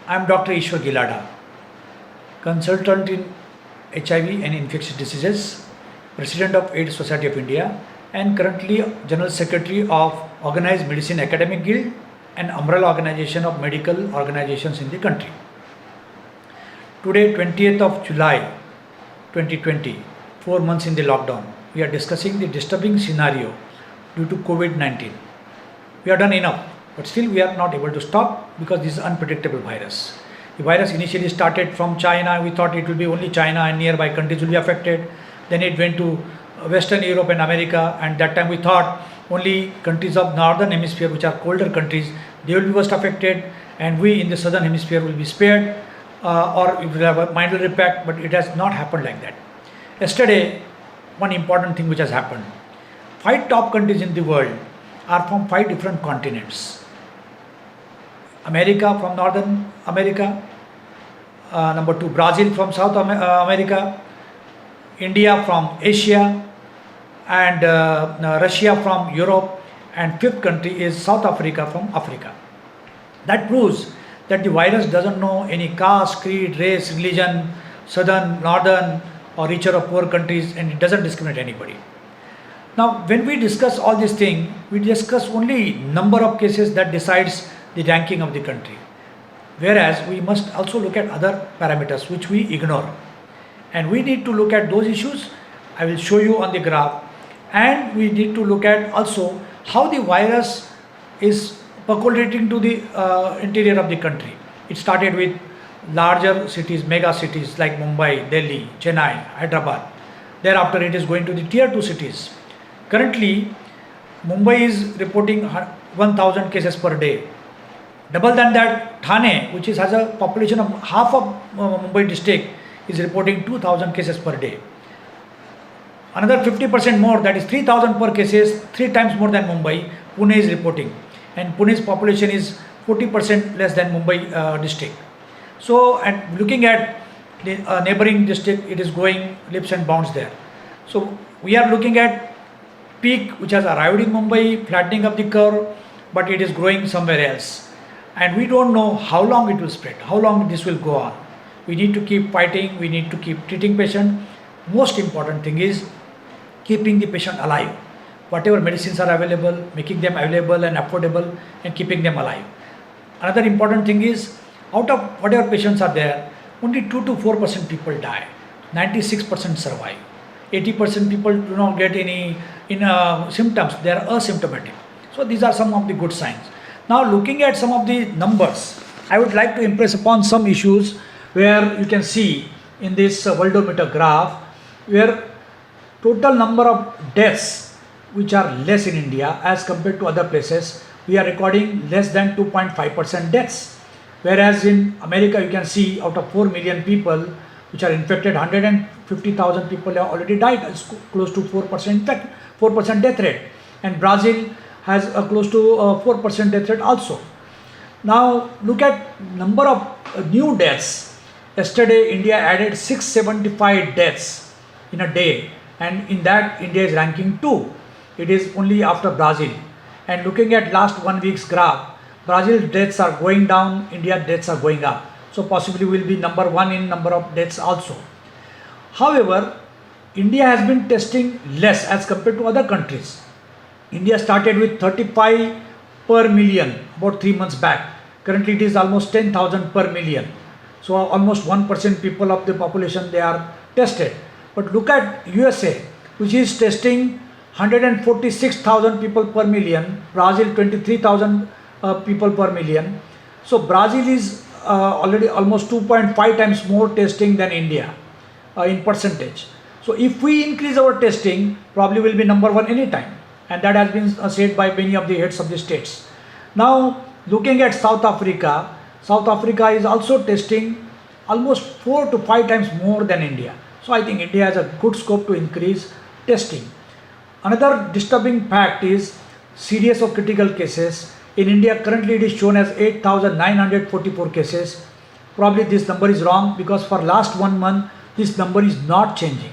I am Dr. Ishwar Gilada, consultant in HIV and infectious diseases, President of AIDS Society of India, and currently General Secretary of Organized Medicine Academic Guild and umbrella organization of medical organizations in the country. Today, 20th of July 2020, 4 months in the lockdown, we are discussing the disturbing scenario due to COVID-19. We have done enough, but still we are not able to stop because this is an unpredictable virus. The virus initially started from China. We thought it will be only China and nearby countries will be affected. Then it went to Western Europe and America, and that time we thought only countries of northern hemisphere, which are colder countries, they will be most affected, and we in the southern hemisphere will be spared, or it will have a minor impact, but it has not happened like that. Yesterday, one important thing which has happened: 5 top countries in the world are from 5 different continents. America from Northern America, number 2 Brazil from South America, India from Asia, and Russia from Europe, and 5th country is South Africa from Africa. That proves that the virus doesn't know any caste, creed, race, religion, southern, northern, or richer or poor countries, and it doesn't discriminate anybody. Now, when we discuss all these things, we discuss only number of cases that decides the ranking of the country. Whereas we must also look at other parameters which we ignore. And we need to look at those issues. I will show you on the graph. And we need to look at also how the virus is percolating to the interior of the country. It started with larger cities, mega cities like Mumbai, Delhi, Chennai, Hyderabad. Thereafter it is going to the tier 2 cities. Currently, Mumbai is reporting 1,000 cases per day. Double than that, Thane, which has a population of half of Mumbai district, is reporting 2,000 cases per day. Another 50% more, that is 3,000 per cases, 3 times more than Mumbai, Pune is reporting. And Pune's population is 40% less than Mumbai district. So, and looking at the neighboring district, it is going leaps and bounds there. So, we are looking at peak which has arrived in Mumbai, flattening of the curve, but it is growing somewhere else. And we don't know how long it will spread, how long this will go on. We need to keep fighting, we need to keep treating patient. Most important thing is keeping the patient alive. Whatever medicines are available, making them available and affordable, and keeping them alive. Another important thing is, out of whatever patients are there, only 2 to 4% people die. 96% survive. 80% people do not get any symptoms, they are asymptomatic. So these are some of the good signs. Now looking at some of the numbers, I would like to impress upon some issues where you can see in this worldometer graph, where total number of deaths which are less in India as compared to other places, we are recording less than 2.5% deaths. Whereas in America, you can see out of 4 million people which are infected, 150,000 people have already died. It's close to 4% death rate. And Brazil has a close to 4% death rate also. Now look at number of new deaths. Yesterday, India added 675 deaths in a day, and in that India is ranking 2. It is only after Brazil. And looking at last 1 week's graph, Brazil deaths are going down, India deaths are going up. So possibly will be number 1 in number of deaths also. However, India has been testing less as compared to other countries. India started with 35 per million about 3 months back. Currently it is almost 10,000 per million. So almost 1% people of the population, they are tested. But look at USA, which is testing 146,000 people per million, Brazil 23,000 people per million. So Brazil is already almost 2.5 times more testing than India in percentage. So if we increase our testing, probably will be number 1 anytime. And that has been said by many of the heads of the states. Now looking at South Africa, South Africa is also testing almost 4 to 5 times more than India. So I think India has a good scope to increase testing. Another disturbing fact is serious or critical cases. In India currently it is shown as 8,944 cases. Probably this number is wrong because for last 1 month this number is not changing.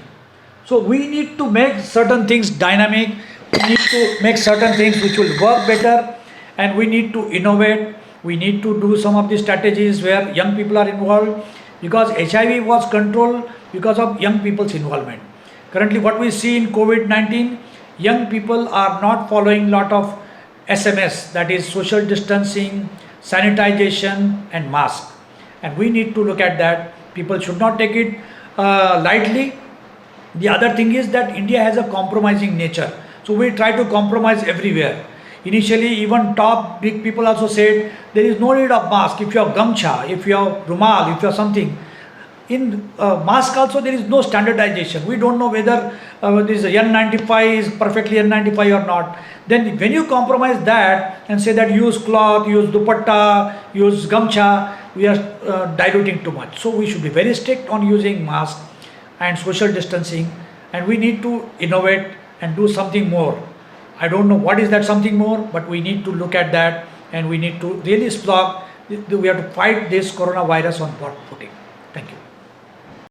So we need to make certain things dynamic. We need to make certain things which will work better, and we need to innovate. We need to do some of the strategies where young people are involved, because HIV was controlled because of young people's involvement. Currently, what we see in COVID-19, young people are not following lot of SMS, that is social distancing, sanitization and mask. And we need to look at that. People should not take it lightly. The other thing is that India has a compromising nature. So we try to compromise everywhere. Initially, even top big people also said there is no need of mask. If you have gamcha, if you have rumal, if you have something. In mask also there is no standardization. We don't know whether this N95 is perfectly N95 or not. Then when you compromise that and say that use cloth, use dupatta, use gamcha, we are diluting too much. So we should be very strict on using mask and social distancing, and we need to innovate and do something more. I don't know what is that something more, but we need to look at that, and we need to really slog. We have to fight this coronavirus on board footing.